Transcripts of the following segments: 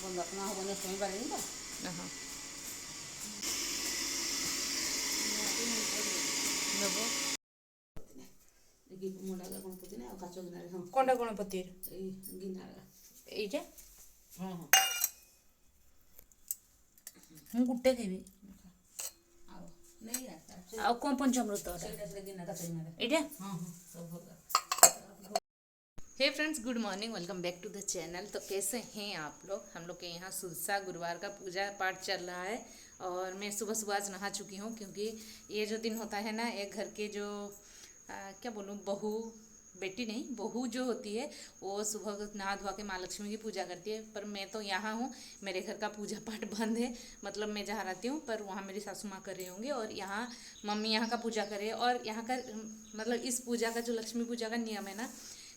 ବନ୍ଦାତ୍ମା ହବନି ଅଷ୍ଟମୀ ପାରିନି ତ। ନେବ ମୁଣ୍ଡା ଗଣପତି ନା ଆଉ କାଚ ଗିନାରେ ହଁ କଣଟା ଗଣପତି ଏଇ ଗିନାରେ ଏଇଟା ହଁ ହଁ ମୁଁ ଗୋଟେ ଖାଇବି। ଆଉ ନେଇ ଆଉ କ'ଣ ପଞ୍ଚାମୃତ ସେଇଟା ଗିନା କାଚ ଗିନାରେ ଏଇଟା। ହଁ ହଁ ସବୁ ଭଲ। Hey friends, good morning, welcome back to the channel. तो कैसे हैं आप लोग? हम लोग के यहाँ सुलसा गुरुवार का पूजा पाठ चल रहा है और मैं सुबह सुबह आज नहा चुकी हूँ, क्योंकि ये जो दिन होता है ना, एक घर के जो क्या बोलूँ, बहू बेटी नहीं बहू जो होती है वो सुबह नहा धोआ के माँ लक्ष्मी की पूजा करती है। पर मैं तो यहाँ हूँ, मेरे घर का पूजा पाठ बंद है, मतलब मैं जहाँ रहती हूँ, पर वहाँ मेरी सासू माँ कर रही होंगी और यहाँ मम्मी यहाँ का पूजा करे। और यहाँ का मतलब इस पूजा का जो लक्ष्मी पूजा का नियम है ना,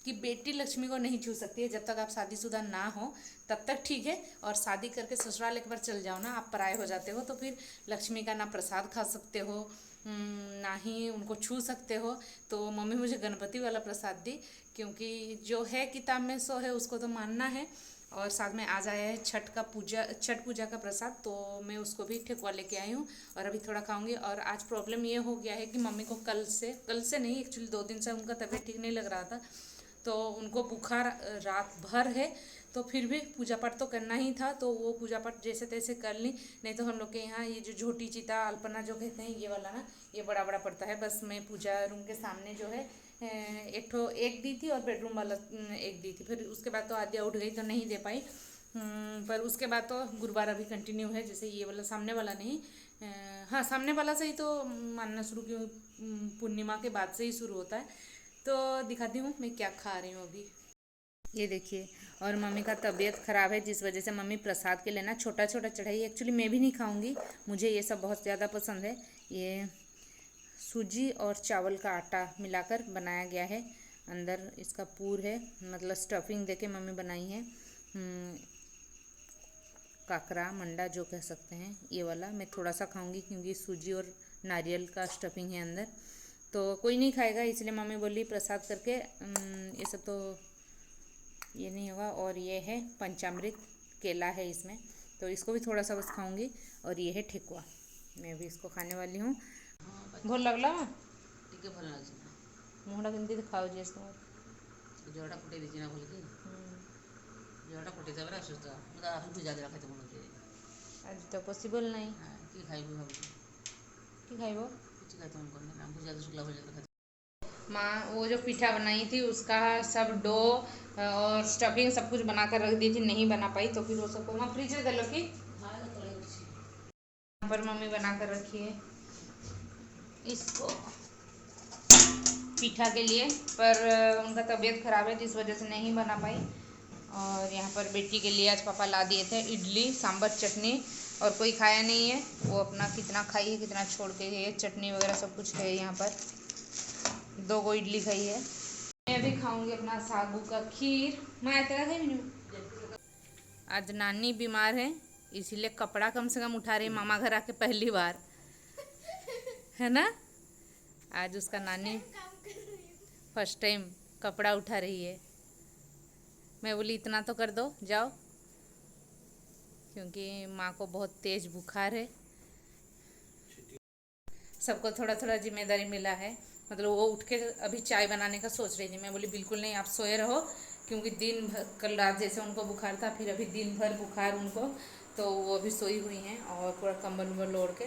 कि बेटी लक्ष्मी को नहीं छू सकती है। जब तक आप शादीशुदा ना हो तब तक ठीक है, और शादी करके ससुराल एक बार चल जाओ ना, आप पराये हो जाते हो, तो फिर लक्ष्मी का ना प्रसाद खा सकते हो, ना ही उनको छू सकते हो। तो मम्मी मुझे गणपति वाला प्रसाद दी, क्योंकि जो है किताब में सो है, उसको तो मानना है। और साथ में आज आया है छठ पूजा का प्रसाद, तो मैं उसको भी ठेकुआ लेके आई हूँ और अभी थोड़ा खाऊंगी। और आज प्रॉब्लम ये हो गया है कि मम्मी को कल से नहीं, एक्चुअली 2 दिन से उनका तबीयत ठीक नहीं लग रहा था, तो उनको बुखार रात भर है। तो फिर भी पूजा पाठ तो करना ही था, तो वो पूजा पाठ जैसे तैसे कर ली। नहीं तो हम लोग के यहाँ ये जो झोटी चिता अल्पना जो कहते हैं, ये वाला ना, ये बड़ा बड़ा पड़ता है। बस मैं पूजा रूम के सामने जो है एक दी थी और बेडरूम वाला एक दी थी। फिर उसके बाद तो आद्या उठ गई तो नहीं दे पाई। पर उसके बाद तो गुरुवार अभी कंटिन्यू है, जैसे ये वाला सामने वाला नहीं, हाँ सामने वाला से ही तो मानना शुरू, क्यों पूर्णिमा के बाद से ही शुरू होता है। तो दिखाती हूँ मैं क्या खा रही हूँ अभी। ये देखिए, और मम्मी का तबीयत ख़राब है, जिस वजह से मम्मी प्रसाद के लिए ना छोटा छोटा चढ़ाई। एक्चुअली मैं भी नहीं खाऊंगी, मुझे ये सब बहुत ज़्यादा पसंद है। ये सूजी और चावल का आटा मिलाकर बनाया गया है, अंदर इसका पूर है, मतलब स्टफिंग देके मम्मी बनाई है। काकरा मंडा जो कह सकते हैं, ये वाला मैं थोड़ा सा खाऊंगी, क्योंकि सूजी और नारियल का स्टफिंग है अंदर, तो कोई नहीं खाएगा, इसलिए मम्मी बोली प्रसाद करके ये सब तो ये नहीं होगा। और ये है पंचामृत, केला है इसमें, तो इसको भी थोड़ा सा बस खाऊंगी। और ये है ठेकुआ, मैं भी इसको खाने वाली हूँ। भल लगला ଟିକେ ଭଲ ଲାଗୁଛି ନା मुँहटा केमती खाऊँ इसको ଜଳଟା ଫୁଟେଇ ଦେଇଛି ନା ଭଲକି ଜଳଟା ଫୁଟେଇ ଦେବରେ ଅସୁସ୍ଥ ମୁଁ ତା ଆହୁରି ପୂଜା ଦେଲା ଖାଇତେ ମନ ହେଉଛି। आज तो पॉसिबल नहीं କି ଖାଇବୁ ଭାବୁଛି कि खाइबो। କିଛି ଖାଇତେ ମନ କରୁନି ନା ଭୁଜା ଶୁଖିଲା ଭୁଜା ତ ଖାଇତେ। माँ वो जो पीठा बनाई थी उसका सब डो और स्टफिंग सब कुछ बना कर रख दी थी, नहीं बना पाई, तो फिर वो सबको वहाँ फ्रिज में डालो कि यहाँ पर मम्मी बना कर रखी है इसको पीठा के लिए, पर उनका तबीयत ख़राब है, जिस वजह से नहीं बना पाई। और यहाँ पर बेटी के लिए आज पापा ला दिए थे इडली सांभर चटनी, और कोई खाया नहीं है, वो अपना कितना खाई है कितना छोड़ के गई है। चटनी वगैरह सब कुछ है यहाँ पर, 2 गो इडली खाई है। मैं भी खाऊंगी अपना सागू का खीर। मैं तेरा खाई। आज नानी बीमार है, इसीलिए कपड़ा कम से कम उठा रही, मामा घर आके पहली बार, है ना। आज उसका नानी फर्स्ट टाइम कपड़ा उठा रही है। मैं बोली इतना तो कर दो जाओ, क्योंकि माँ को बहुत तेज बुखार है। सबको थोड़ा थोड़ा जिम्मेदारी मिला है, मतलब वो उठ के अभी चाय बनाने का सोच रही थी, मैं बोली बिल्कुल नहीं, आप सोए रहो, क्योंकि दिन भर कल रात जैसे उनको बुखार था, फिर अभी दिन भर बुखार उनको, तो वो अभी सोई हुई हैं और पूरा कंबल उम्बल ओढ़ के।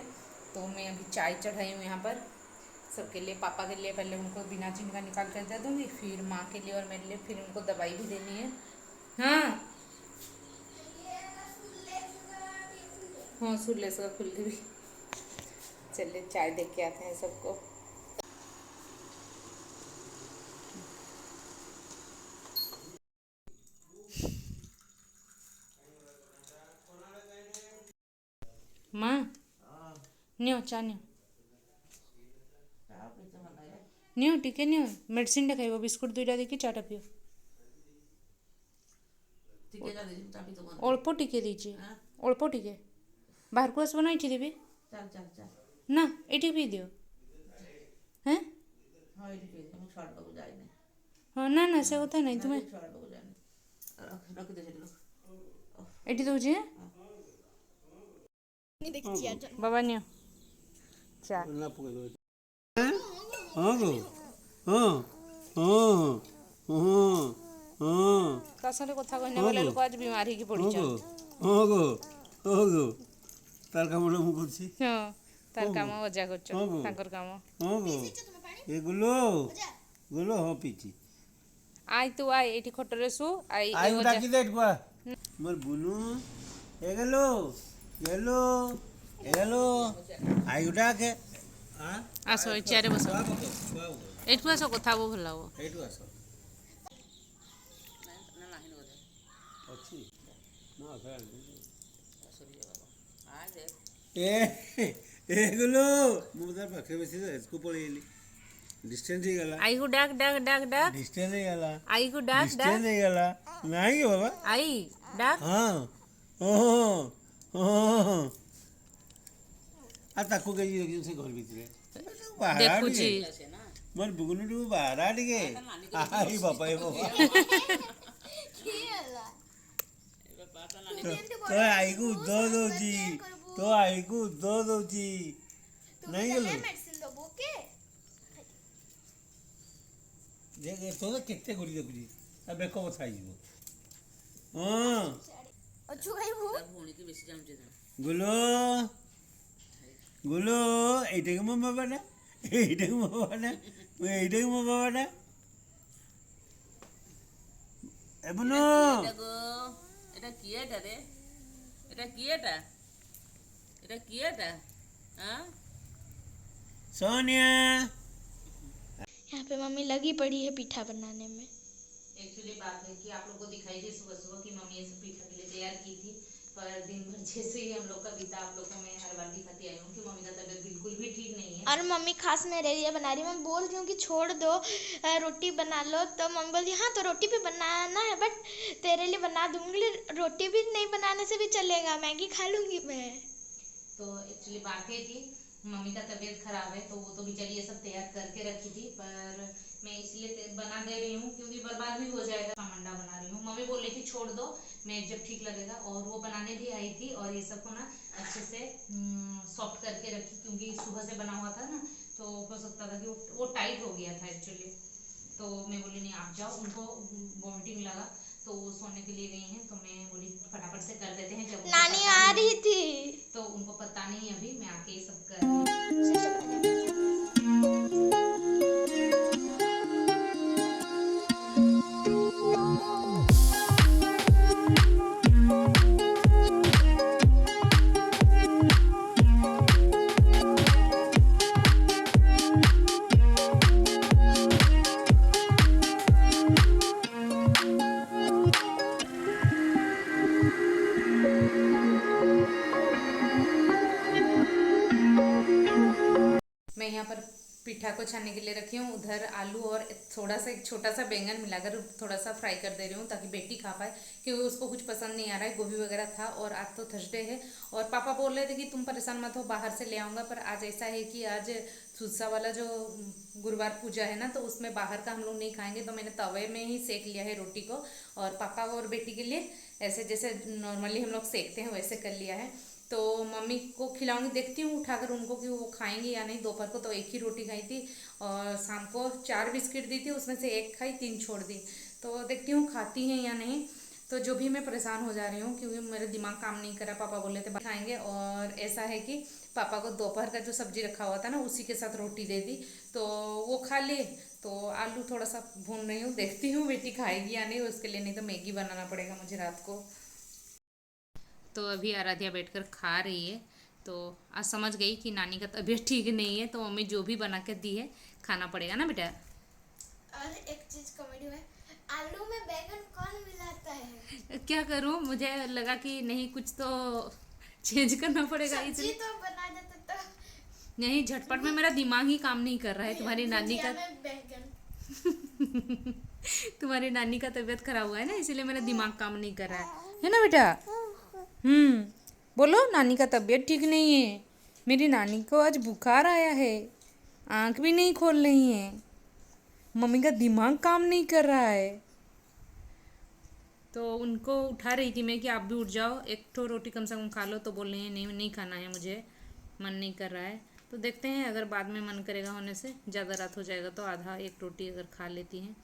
तो मैं अभी चाय चढ़ाई हूँ यहाँ पर सबके लिए। पापा के लिए पहले उनको बिना चीनी का निकाल कर दे दूँगी, फिर माँ के लिए और मेरे लिए, फिर उनको दवाई भी देनी है। हाँ हाँ सुल्ले से खुल भी। चलिए चाय देख के आते हैं सबको। माँ नियो चा नियो नियो टिके नियो मेडिसिन टा खाइबो, बिस्कुट 2टा देकी चाटा पियो। अल्प टिके दीजिए, अल्प टिके बाहर को आसब ना, ये देवी ना ये पी दियो। हैं? हाँ ये ठीक है, छाड़ को जाए नहीं, हाँ ना ना से होता नहीं तुम्हें छाड़ को जाए नहीं, रख दे चलो। एटी तो जी बाबा नियो चा ता साथे कथा कहने वाला लोक आज बीमारी की पड़ी जा तार काम मु करছি हां तार काम वजा करछ ताकर काम ए गुलो गुलो हो पीची आई तू आई एटी खटरे सु आई आई डाकी देट को मोर बुनु ए गेलो आई उठा के हां आसो चेयर बसो एठु आसो कथा वो भला हो एठु आसो ना लाहिन हो जाए अछि ना फेर सॉरी बाबा आ दे ए ए गुलो मु तार पाखे बसी इसको पळेली डिस्टेंस ही गला आई को डाक डाक डाक डाक डिस्टेंस ही गला आई को डाक डाक डिस्टेंस ही गला नहीं के बाबा आई डाक हाँ ओ आ ताको के ये से घर भीतर देखु जी ऐसे ना मोर बुगुनु टू बाहर आडिगे आई बाबा ए बाबा तो आई को दो जी तो आई को दो जी नहीं गेलो देख तो केते गुडी देखुजी आ बेको बथा आइबो हां तार भूणी की बेसी जाम जे गुलो गुलो এইটা কি মামা বানা এইটা কি মামা বানা এইটা কি মামা বানা এবনো এটা কি এটা রে, এটা কি এটা हाँ सोनिया यहाँ पे मम्मी लगी पड़ी है पीठा बनाने में। एक्चुअली बात है कि आप लोग को दिखाई थी सुबह सुबह कि मम्मी ये सब पीठा के लिए तैयार की थी, पर दिन भर जैसे ही हम लोग का बीता आप लोगों में हर बार दिखाती आई हूँ कि मम्मी का तबीयत बिल्कुल भी ठीक नहीं है। और मम्मी खास मेरे लिए बना रही है। मैं बोल रही हूँ कि छोड़ दो रोटी बना लो, तो मम्मी बोलती हाँ तो रोटी भी बनाना है बट तेरे लिए बना दूंगी। रोटी भी नहीं बनाने से भी चलेगा, मैगी खा लूंगी मैं। तो एक्चुअली बात है कि मम्मी का तबीयत खराब है तो वो तो बेचारी ये सब तैयार करके रखी थी, पर मैं इसलिए बना दे रही हूँ क्योंकि बर्बाद भी हो जाएगा। मंडा बना रही हूँ, मम्मी बोल रही थी छोड़ दो, मैं जब ठीक लगेगा। और वो बनाने भी आई थी और ये सबको ना अच्छे से सॉफ्ट करके रखी क्योंकि सुबह से बना हुआ था ना, तो हो सकता था कि वो टाइट हो गया था एक्चुअली। तो मैं बोली नहीं आप जाओ, उनको वॉमिटिंग लगा तो वो सोने के लिए गई हैं, तो मैं बोली फटाफट से कर देते हैं। जब नानी आ रही थी तो उनको पता नहीं अभी मैं आके ये सब कर रही हूँ। मैं यहाँ पर पीठा को छानने के लिए रखी हूँ। उधर आलू और थोड़ा सा एक छोटा सा बैंगन मिलाकर थोड़ा सा फ्राई कर दे रही हूँ ताकि बेटी खा पाए, क्योंकि उसको कुछ पसंद नहीं आ रहा है। गोभी वगैरह था और आज तो थर्सडे है और पापा बोल रहे थे कि तुम परेशान मत हो, बाहर से ले आऊँगा, पर आज ऐसा है कि आज सुलसा वाला जो गुरुवार पूजा है ना, तो उसमें बाहर का हम लोग नहीं खाएंगे। तो मैंने तवे में ही सेक लिया है रोटी को, और पापा और बेटी के लिए ऐसे जैसे नॉर्मली हम लोग सेकते हैं वैसे कर लिया है। तो मम्मी को खिलाऊंगी, देखती हूँ उठाकर उनको कि वो खाएंगे या नहीं। दोपहर को तो एक ही रोटी खाई थी और शाम को 4 बिस्किट दी थी, उसमें से 1 खाई 3 छोड़ दी। तो देखती हूँ खाती हैं या नहीं। तो जो भी मैं परेशान हो जा रही हूँ क्योंकि मेरा दिमाग काम नहीं कर रहा। पापा बोले थे खाएंगे, और ऐसा है कि पापा को दोपहर का जो सब्जी रखा हुआ था ना उसी के साथ रोटी दे दी, तो वो खा लिए। तो आलू थोड़ा सा भून रही हूँ, देखती हूँ बेटी खाएगी या नहीं उसके लिए, नहीं तो मैगी बनाना पड़ेगा मुझे रात को। तो अभी आराध्या बैठकर खा रही है। तो आज समझ गई कि नानी का तबीयत ठीक नहीं है, तो मम्मी जो भी बना के दी है खाना पड़ेगा ना बेटा। और एक चीज कॉमेडी में, आलू में बैंगन कौन मिलाता है? क्या करूं, मुझे लगा कि नहीं कुछ तो चेंज करना पड़ेगा, सब्जी इसलिए तो बना देते तो। नहीं, झटपट में मेरा दिमाग ही काम नहीं कर रहा है। तुम्हारी नानी का बैंगन तुम्हारी नानी का तबीयत खराब हुआ है ना, इसीलिए मेरा दिमाग काम नहीं कर रहा है ना बेटा। बोलो, नानी का तबीयत ठीक नहीं है, मेरी नानी को आज बुखार आया है। आंख भी नहीं खोल रही हैं। मम्मी का दिमाग काम नहीं कर रहा है। तो उनको उठा रही थी मैं कि आप भी उठ जाओ, एक तो रोटी कम से कम खा लो, तो बोल रही हैं नहीं नहीं खाना है मुझे, मन नहीं कर रहा है। तो देखते हैं, अगर बाद में मन करेगा होने से, ज़्यादा रात हो जाएगा तो आधा एक रोटी अगर खा लेती हैं।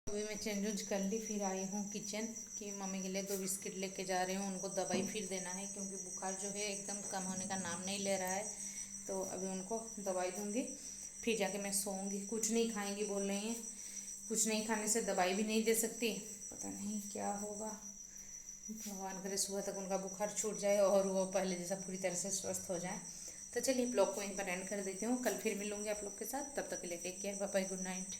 अभी मैं चेंज वेंज कर ली, फिर आई हूँ किचन कि मम्मी के लिए 2 बिस्किट लेके जा रही हूँ। उनको दवाई फिर देना है क्योंकि बुखार जो है एकदम कम होने का नाम नहीं ले रहा है। तो अभी उनको दवाई दूँगी, फिर जाके मैं सोऊंगी। कुछ नहीं खाएंगी बोल रही हैं, कुछ नहीं खाने से दवाई भी नहीं दे सकती, पता नहीं क्या होगा। भगवान करे सुबह तक उनका बुखार छूट जाए और वो पहले जैसा पूरी तरह से स्वस्थ हो जाए। तो चलिए ब्लॉग को यहीं पर एंड कर देती हूँ, कल फिर मिलूँगी आप लोग के साथ। तब तक के लिए take care, bye bye, good night.